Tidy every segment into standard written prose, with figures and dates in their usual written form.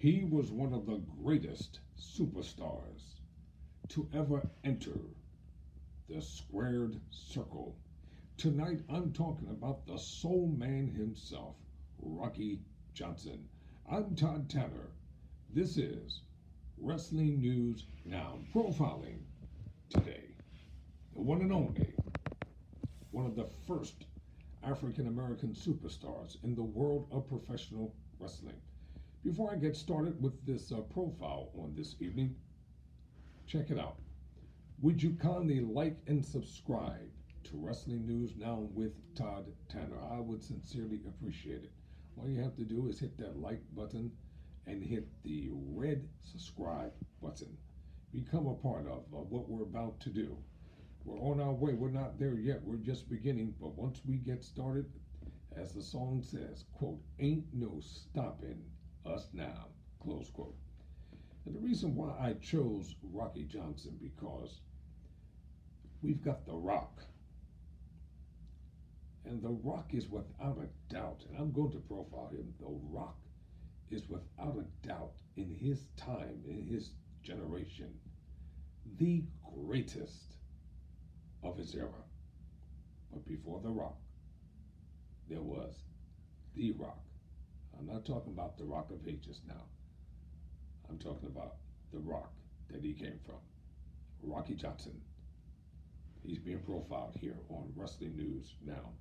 He was one of the greatest superstars to ever enter the squared circle. Tonight, I'm talking about the soul man himself, Rocky Johnson. I'm Todd Tanner. This is Wrestling News Now. Profiling today, the one and only, one of the first African American superstars in the world of professional wrestling. Before I get started with this profile on this evening, check it out. Would you kindly like and subscribe to Wrestling News Now with Todd Tanner? I would sincerely appreciate it. All you have to do is hit that like button and hit the red subscribe button. Become a part of what we're about to do. We're on our way. We're not there yet. We're just beginning. But once we get started, as the song says, quote, ain't no stopping us now, close quote. And the reason why I chose Rocky Johnson, because we've got The Rock. And The Rock is without a doubt, and I'm going to profile him, The Rock is without a doubt in his time, in his generation, the greatest of his era. But before The Rock, there was The Rock. I'm not talking about The Rock of Ages now. I'm talking about The Rock that he came from, Rocky Johnson. He's being profiled here on Wrestling News Now.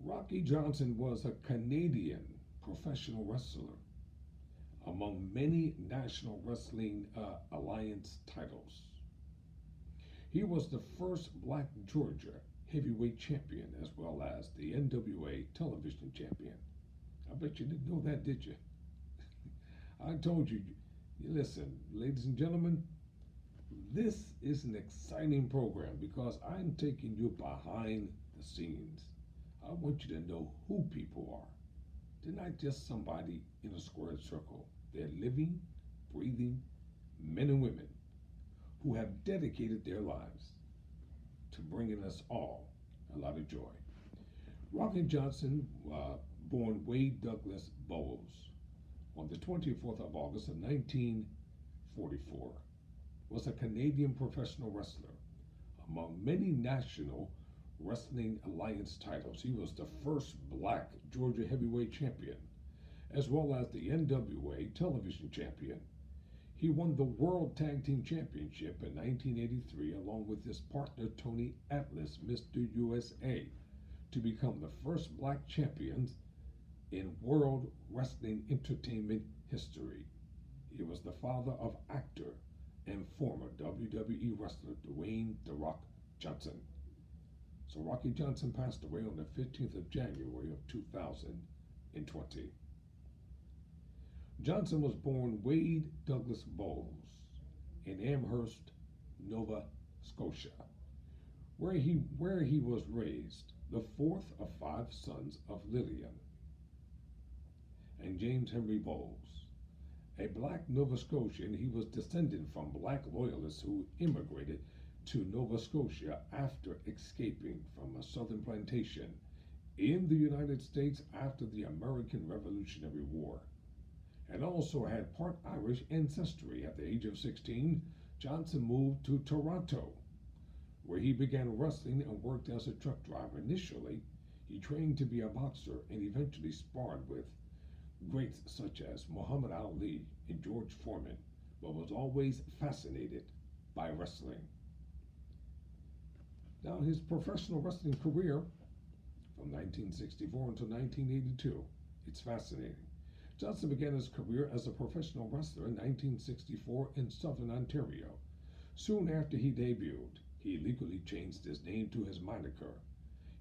Rocky Johnson was a Canadian professional wrestler among many National Wrestling Alliance titles. He was the first Black Georgia heavyweight champion, as well as the NWA television champion. I bet you didn't know that, did you? I told you. Listen, ladies and gentlemen, this is an exciting program because I'm taking you behind the scenes. I want you to know who people are. They're not just somebody in a squared circle. They're living, breathing men and women who have dedicated their lives to bringing us all a lot of joy. Rocky Johnson, born Wade Douglas Bowles on the 24th of August of 1944, was a Canadian professional wrestler. Among many National Wrestling Alliance titles, he was the first Black Georgia heavyweight champion, as well as the NWA television champion. He won the World Tag Team Championship in 1983 along with his partner Tony Atlas, Mr. USA, to become the first Black champions in World Wrestling Entertainment history. He was the father of actor and former WWE wrestler Dwayne "The Rock" Johnson. So Rocky Johnson passed away on the 15th of January of 2020. Johnson was born Wade Douglas Bowles in Amherst, Nova Scotia, where he was raised, the fourth of five sons of Lillian and James Henry Bowles. A Black Nova Scotian, he was descended from Black loyalists who immigrated to Nova Scotia after escaping from a southern plantation in the United States after the American Revolutionary War, and also had part Irish ancestry. At the age of 16, Johnson moved to Toronto, where he began wrestling and worked as a truck driver. Initially, he trained to be a boxer and eventually sparred with greats such as Muhammad Ali and George Foreman, but was always fascinated by wrestling. Now, his professional wrestling career from 1964 until 1982, it's fascinating. Johnson began his career as a professional wrestler in 1964 in Southern Ontario. Soon after he debuted, he legally changed his name to his moniker.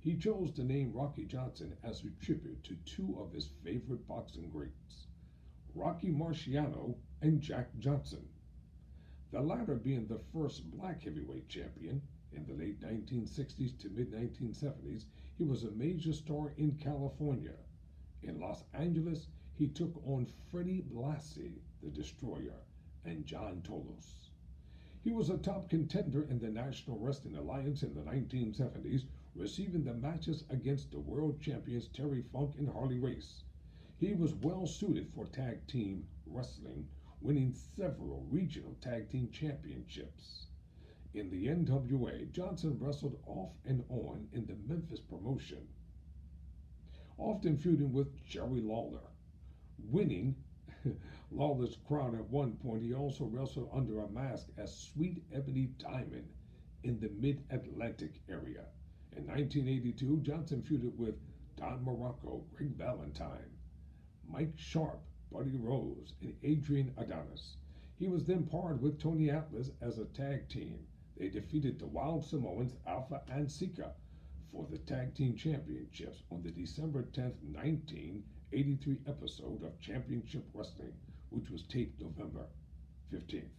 He chose the name Rocky Johnson as a tribute to two of his favorite boxing greats, Rocky Marciano and Jack Johnson. The latter being the first Black heavyweight champion. In the late 1960s to mid-1970s, he was a major star in California. In Los Angeles, he took on Freddie Blassie, the Destroyer, and John Tolos. He was a top contender in the National Wrestling Alliance in the 1970s, receiving the matches against the world champions Terry Funk and Harley Race. He was well suited for tag team wrestling, winning several regional tag team championships. In the NWA, Johnson wrestled off and on in the Memphis promotion, often feuding with Jerry Lawler. Winning Lawler's crown at one point, he also wrestled under a mask as Sweet Ebony Diamond in the Mid Atlantic area. In 1982, Johnson feuded with Don Morocco, Greg Valentine, Mike Sharp, Buddy Rose, and Adrian Adonis. He was then paired with Tony Atlas as a tag team. They defeated the Wild Samoans, Alpha and Sika, for the tag team championships on the December 10th, 1983 episode of Championship Wrestling, which was taped November 15th.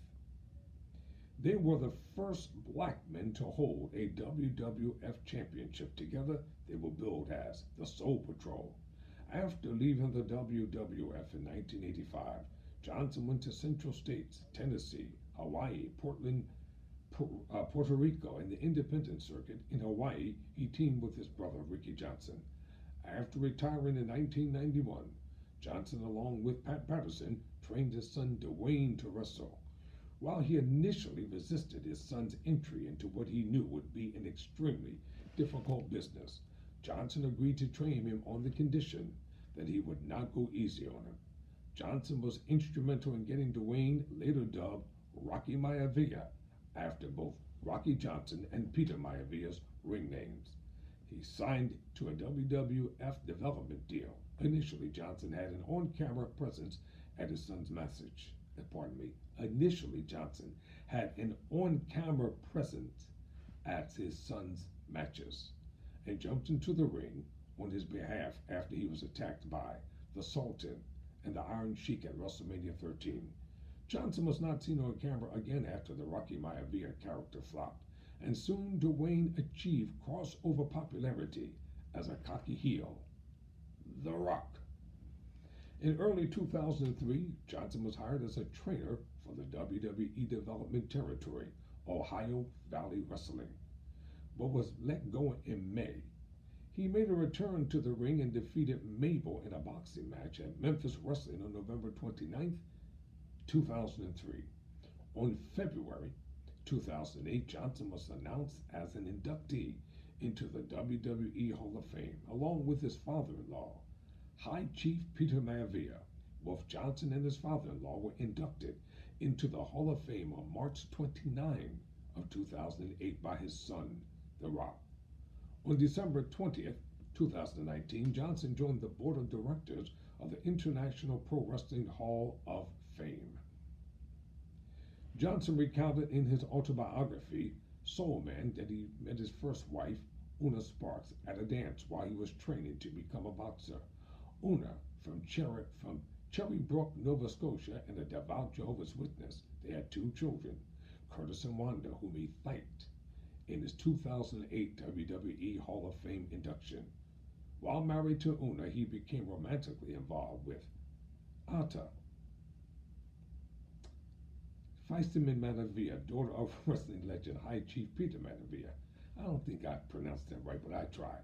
They were the first black men to hold a WWF championship. Together, they were billed as the Soul Patrol. After leaving the WWF in 1985, Johnson went to Central States, Tennessee, Hawaii, Portland, Puerto Rico, and the independent circuit. In Hawaii, he teamed with his brother Ricky Johnson. After retiring in 1991, Johnson, along with Pat Patterson, trained his son Dwayne to wrestle. While he initially resisted his son's entry into what he knew would be an extremely difficult business, Johnson agreed to train him on the condition that he would not go easy on him. Johnson was instrumental in getting Dwayne, later dubbed Rocky Maivia, after both Rocky Johnson and Peter Maivia's ring names. He signed to a WWF development deal. Initially, Johnson had an on-camera presence at his son's message. Initially, Johnson had an on-camera presence at his son's matches and jumped into the ring on his behalf after he was attacked by the Sultan and the Iron Sheik at WrestleMania 13. Johnson was not seen on camera again after the Rocky Maivia character flopped, and soon Dwayne achieved crossover popularity as a cocky heel, The Rock. In early 2003, Johnson was hired as a trainer for the WWE Development Territory, Ohio Valley Wrestling, but was let go in May. He made a return to the ring and defeated Mabel in a boxing match at Memphis Wrestling on November 29th, 2003. On February 2008, Johnson was announced as an inductee into the WWE Hall of Fame, along with his father-in-law, High Chief Peter Maivia. Both Johnson and his father-in-law were inducted into the Hall of Fame on March 29 of 2008 by his son, The Rock. On December 20th, 2019, Johnson joined the board of directors of the International Pro Wrestling Hall of Fame. Johnson recounted in his autobiography, Soul Man, that he met his first wife, Una Sparks, at a dance while he was training to become a boxer. Una, from Cherrybrook, Nova Scotia, and a devout Jehovah's Witness. They had 2 children, Curtis and Wanda, whom he thanked in his 2008 WWE Hall of Fame induction. While married to Una, he became romantically involved with Ata Feisteman Maivia, daughter of wrestling legend High Chief Peter Maivia. I don't think I pronounced that right, but I tried.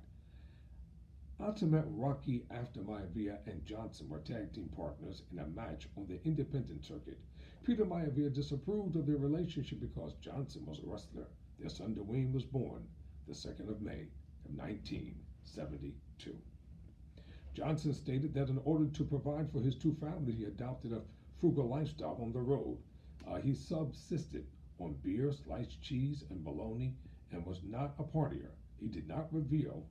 Ata met Rocky after Maivia and Johnson were tag team partners in a match on the independent circuit. Peter Maivia disapproved of their relationship because Johnson was a wrestler. Their son Dwayne was born the 2nd of May of 1972. Johnson stated that in order to provide for his 2 families, he adopted a frugal lifestyle on the road. He subsisted on beer, sliced cheese, and bologna, and was not a partier. He did not reveal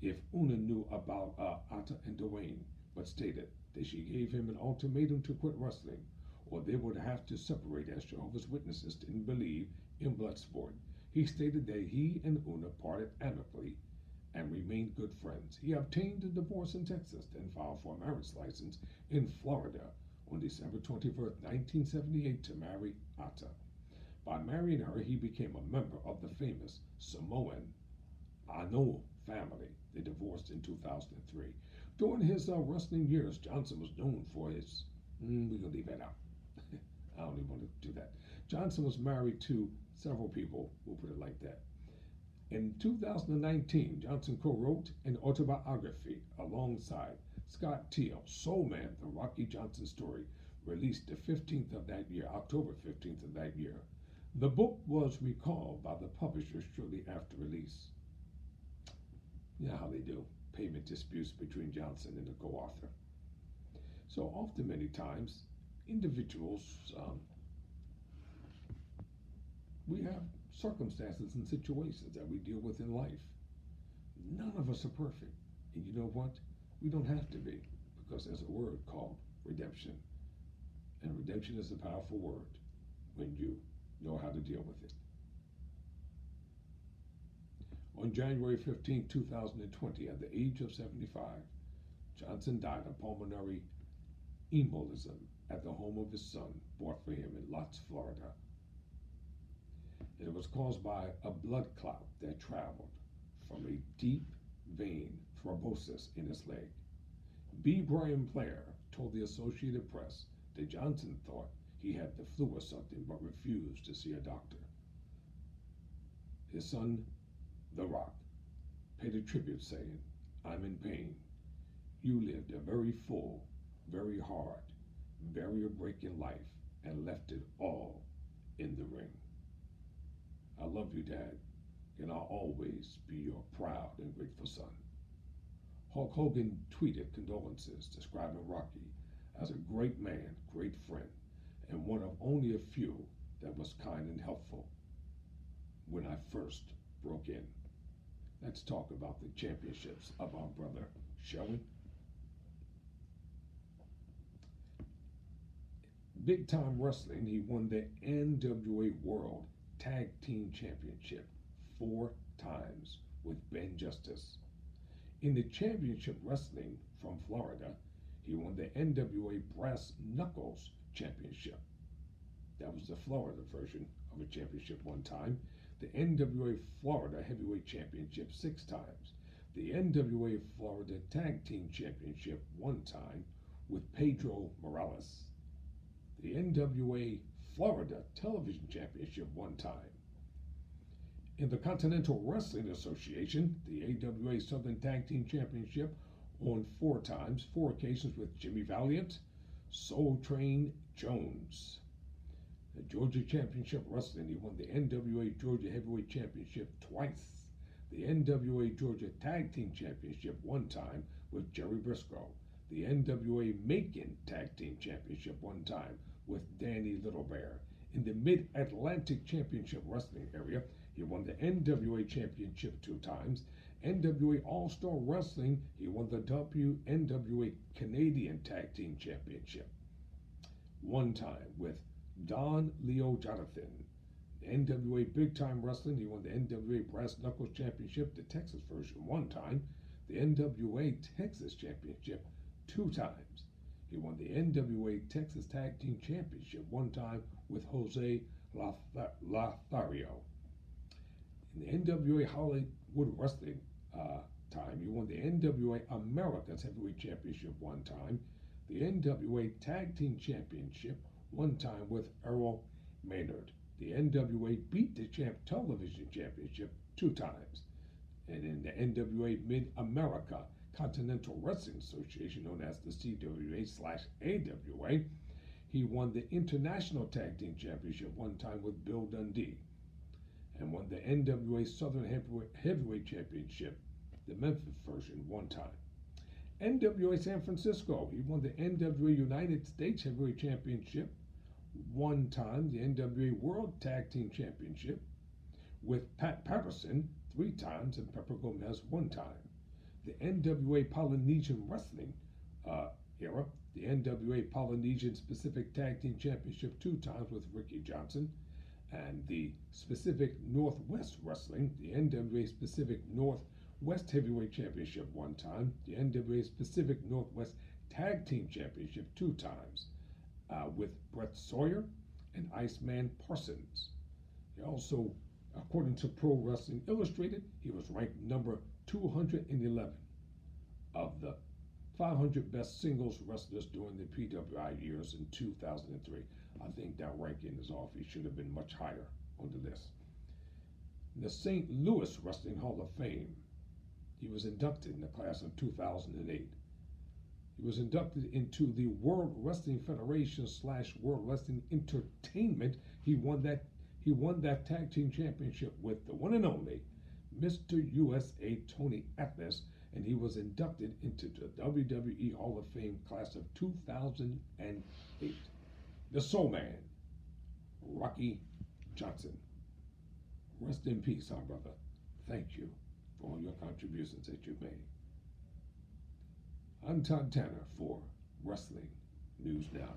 if Una knew about Ata and Dwayne, but stated that she gave him an ultimatum to quit wrestling, or they would have to separate, as Jehovah's Witnesses didn't believe in blood sport. He stated that he and Una parted amicably and remained good friends. He obtained a divorce in Texas and filed for a marriage license in Florida on December 21st, 1978 to marry Ata. By marrying her, he became a member of the famous Samoan Ano family. They divorced in 2003. During his wrestling years, Johnson was known for his, we're going to leave that out. I don't even want to do that. Johnson was married to several people, we'll put it like that. In 2019, Johnson co-wrote an autobiography alongside Scott Teal, Soul Man, The Rocky Johnson Story, released the 15th of that year, October 15th of that year. The book was recalled by the publisher shortly after release. You know how they do, payment disputes between Johnson and the co-author. So often, many times, individuals, we have circumstances and situations that we deal with in life. None of us are perfect. And you know what? We don't have to be, because there's a word called redemption. And redemption is a powerful word when you know how to deal with it. On January 15, 2020, at the age of 75, Johnson died of pulmonary embolism at the home of his son, bought for him in Lotz, Florida. It was caused by a blood clot that traveled from a deep vein thrombosis in his leg. B. Brian Blair told the Associated Press that Johnson thought he had the flu or something, but refused to see a doctor. His son, The Rock, paid a tribute saying, "I'm in pain. You lived a very full, very hard, barrier-breaking life and left it all in the ring. I love you, Dad, and I'll always be your proud and grateful son." Hulk Hogan tweeted condolences, describing Rocky as a great man, great friend, and one of only a few that was kind and helpful when I first broke in. Let's talk about the championships of our brother, shall we? Big Time Wrestling, he won the NWA World Tag Team Championship 4 times with Ben Justice. In the Championship Wrestling from Florida, he won the NWA Brass Knuckles Championship. That was the Florida version of a championship 1 time. The NWA Florida Heavyweight Championship 6 times. The NWA Florida Tag Team Championship 1 time with Pedro Morales. The NWA Florida Television Championship 1 time. In the Continental Wrestling Association, the AWA Southern Tag Team Championship on 4 times, 4 occasions with Jimmy Valiant, Soul Train Jones. The Georgia Championship Wrestling, he won the NWA Georgia Heavyweight Championship twice. The NWA Georgia Tag Team Championship 1 time with Jerry Briscoe. The NWA Macon Tag Team Championship 1 time with Danny Littlebear. In the Mid-Atlantic Championship Wrestling area, he won the NWA Championship 2 times. NWA All-Star Wrestling, he won the WNWA Canadian Tag Team Championship 1 time with Don Leo Jonathan. The NWA Big Time Wrestling, he won the NWA Brass Knuckles Championship, the Texas version 1 time. The NWA Texas Championship 2 times. He won the NWA Texas Tag Team Championship 1 time with Jose Lothario. In the NWA Hollywood Wrestling time, he won the NWA Americas Heavyweight Championship 1 time. The NWA Tag Team Championship 1 time with Errol Maynard. The NWA Beat the Champ Television Championship 2 times. And in the NWA Mid-America Continental Wrestling Association, known as the CWA/AWA, he won the International Tag Team Championship 1 time with Bill Dundee, and won the NWA Southern Heavyweight Championship, the Memphis version, 1 time. NWA San Francisco, he won the NWA United States Heavyweight Championship 1 time, the NWA World Tag Team Championship with Pat Patterson 3 times, and Pepper Gomez 1 time. The NWA Polynesian Wrestling era, the NWA Polynesian Pacific Tag Team Championship 2 times with Ricky Johnson, and the Pacific Northwest Wrestling, the NWA Pacific Northwest Heavyweight Championship 1 time, the NWA Pacific Northwest Tag Team Championship 2 times with Brett Sawyer and Iceman Parsons. He also, according to Pro Wrestling Illustrated, he was ranked number 211 of the 500 best singles wrestlers during the PWI years in 2003. I think that ranking is off. He should have been much higher on the list. In the St. Louis Wrestling Hall of Fame, he was inducted in the class of 2008. He was inducted into the World Wrestling Federation / World Wrestling Entertainment. He won that tag team championship with the one and only Mr. USA Tony Atlas, and he was inducted into the WWE Hall of Fame class of 2008. The Soul Man, Rocky Johnson. Rest in peace, our brother. Thank you for all your contributions that you've made. I'm Todd Tanner for Wrestling News Now.